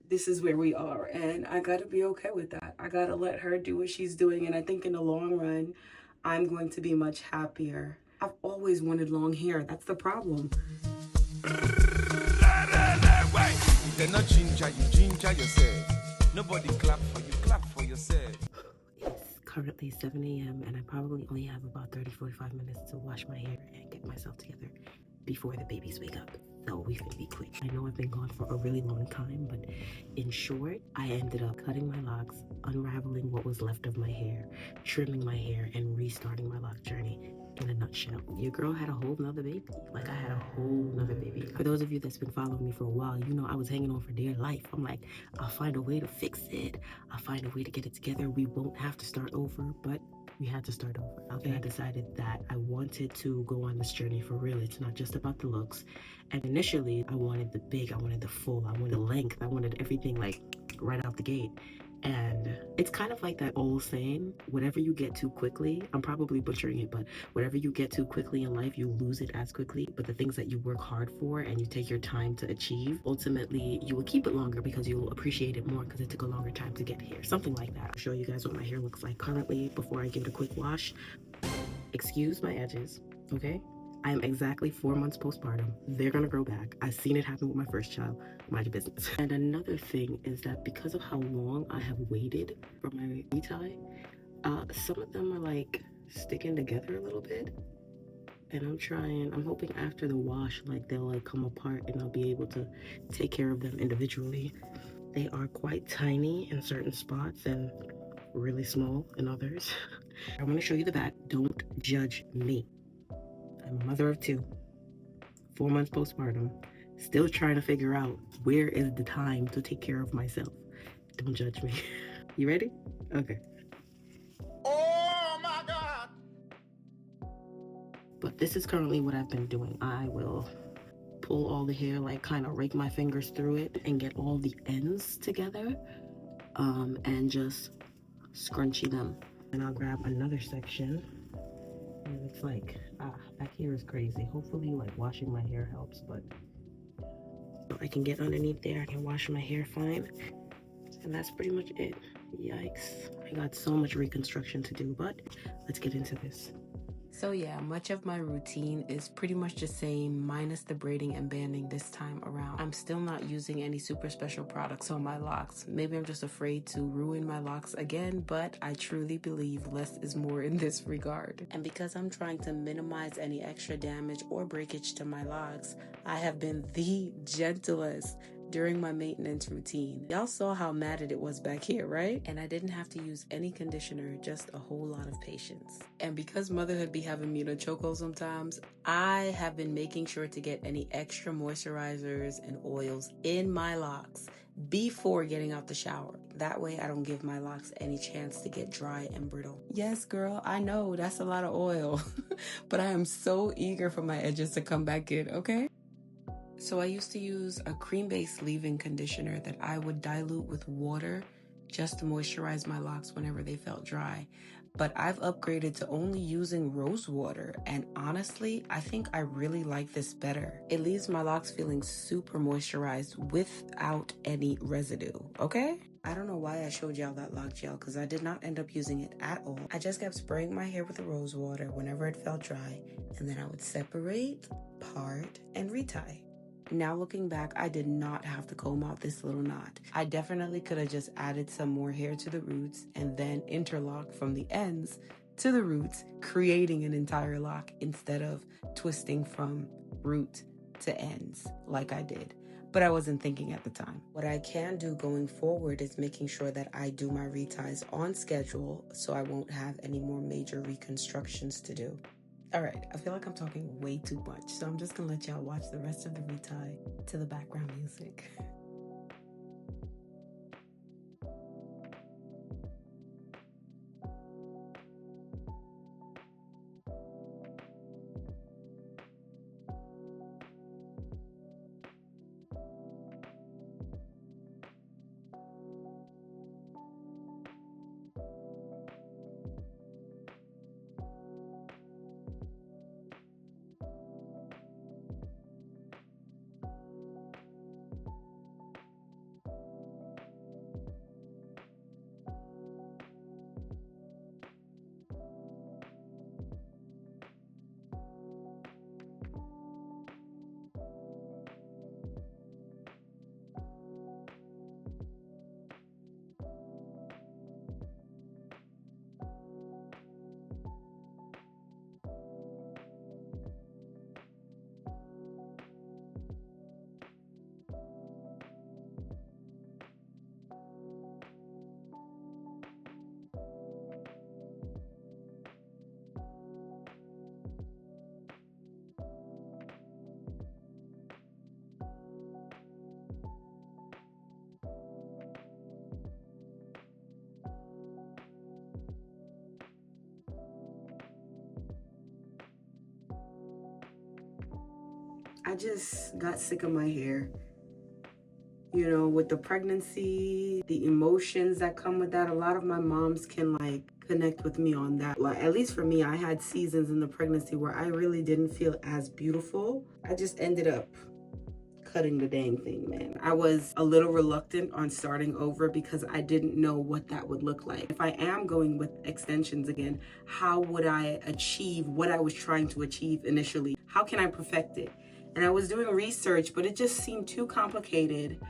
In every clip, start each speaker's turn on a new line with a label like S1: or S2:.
S1: this is where we are, and I gotta be okay with that. I gotta let her do what she's doing, and I think in the long run, I'm going to be much happier. I've always wanted long hair. That's the problem.
S2: They're not ginger, you ginger yourself. Nobody clap for you, clap for yourself.
S1: It's currently 7 a.m. and I probably only have about 30-45 minutes to wash my hair and get myself together before the babies wake up. So we can be quick. I know I've been gone for a really long time, but in short, I ended up cutting my locks, unraveling what was left of my hair, trimming my hair, and restarting my lock journey. In a nutshell, your girl had a whole nother baby. Like, I had a whole nother baby. For those of you that's been following me for a while, you know I was hanging on for dear life. I'm like, I'll find a way to fix it. I'll find a way to get it together. We won't have to start over, but we had to start over. Okay, I decided that I wanted to go on this journey for real. It's not just about the looks. And initially, I wanted the big, I wanted the full, I wanted the length, I wanted everything like right out the gate. And it's kind of like that old saying, whatever you get too quickly, I'm probably butchering it, but whatever you get too quickly in life, you lose it as quickly. But the things that you work hard for and you take your time to achieve, ultimately you will keep it longer because you will appreciate it more because it took a longer time to get here. Something like that. I'll show you guys what my hair looks like currently before I give it a quick wash. Excuse my edges, okay? I am exactly 4 months postpartum. They're gonna grow back. I've seen it happen with my first child. Mind your business. And another thing is that because of how long I have waited for my retie, some of them are like sticking together a little bit. And I'm hoping after the wash, like they'll like come apart and I'll be able to take care of them individually. They are quite tiny in certain spots and really small in others. I want to show you the back. Don't judge me. I'm a mother of two, 4 months postpartum, still trying to figure out where is the time to take care of myself. Don't judge me. You ready? Okay.
S2: Oh my God!
S1: But this is currently what I've been doing. I will pull all the hair, like kind of rake my fingers through it and get all the ends together, and just scrunchy them. And I'll grab another section. And it's like, back here is crazy. Hopefully, like washing my hair helps, but I can get underneath there. I can wash my hair fine. And that's pretty much it. Yikes. I got so much reconstruction to do, but let's get into this. So yeah, much of my routine is pretty much the same, minus the braiding and banding this time around. I'm still not using any super special products on my locks. Maybe I'm just afraid to ruin my locks again, but I truly believe less is more in this regard. And because I'm trying to minimize any extra damage or breakage to my locks, I have been the gentlest during my maintenance routine. Y'all saw how matted it was back here, right? And I didn't have to use any conditioner, just a whole lot of patience. And because motherhood be having me to choco sometimes, I have been making sure to get any extra moisturizers and oils in my locks before getting out the shower. That way I don't give my locks any chance to get dry and brittle. Yes, girl, I know that's a lot of oil, but I am so eager for my edges to come back in, okay? So I used to use a cream-based leave-in conditioner that I would dilute with water just to moisturize my locks whenever they felt dry. But I've upgraded to only using rose water, and honestly, I think I really like this better. It leaves my locks feeling super moisturized without any residue, okay? I don't know why I showed y'all that lock gel because I did not end up using it at all. I just kept spraying my hair with the rose water whenever it felt dry, and then I would separate, part, and retie. Now looking back, I did not have to comb out this little knot. I definitely could have just added some more hair to the roots and then interlock from the ends to the roots, creating an entire lock instead of twisting from root to ends like I did. But I wasn't thinking at the time. What I can do going forward is making sure that I do my reties on schedule so I won't have any more major reconstructions to do. All right, I feel like I'm talking way too much, so I'm just gonna let y'all watch the rest of the retie to the background music. just got sick of my hair. You know, with the pregnancy, the emotions that come with that, a lot of my moms can like connect with me on that. Like, at least for me, I had seasons in the pregnancy where I really didn't feel as beautiful. I just ended up cutting the dang thing, man. I was a little reluctant on starting over because I didn't know what that would look like. If I am going with extensions again, how would I achieve what I was trying to achieve initially? How can I perfect it? And I was doing research, but it just seemed too complicated.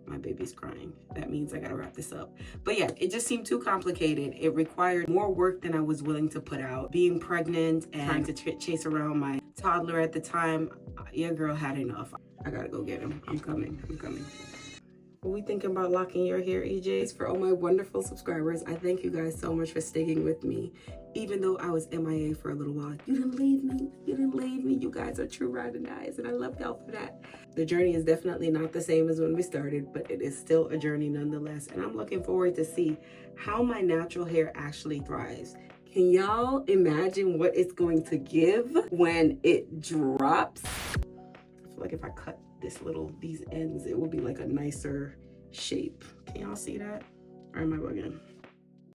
S1: My baby's crying. That means I gotta wrap this up. But yeah, it just seemed too complicated. It required more work than I was willing to put out. Being pregnant and trying to chase around my toddler at the time, your girl had enough. I gotta go get him. I'm coming. Are we thinking about locking your hair, EJs? For all my wonderful subscribers, I thank you guys so much for sticking with me. Even though I was MIA for a little while, you didn't leave me. You guys are true ride and dies, and I love y'all for that. The journey is definitely not the same as when we started, but it is still a journey nonetheless. And I'm looking forward to see how my natural hair actually thrives. Can y'all imagine what it's going to give when it drops? I feel like if I cut these ends, it will be like a nicer shape. Can y'all see that? Or am I bugging?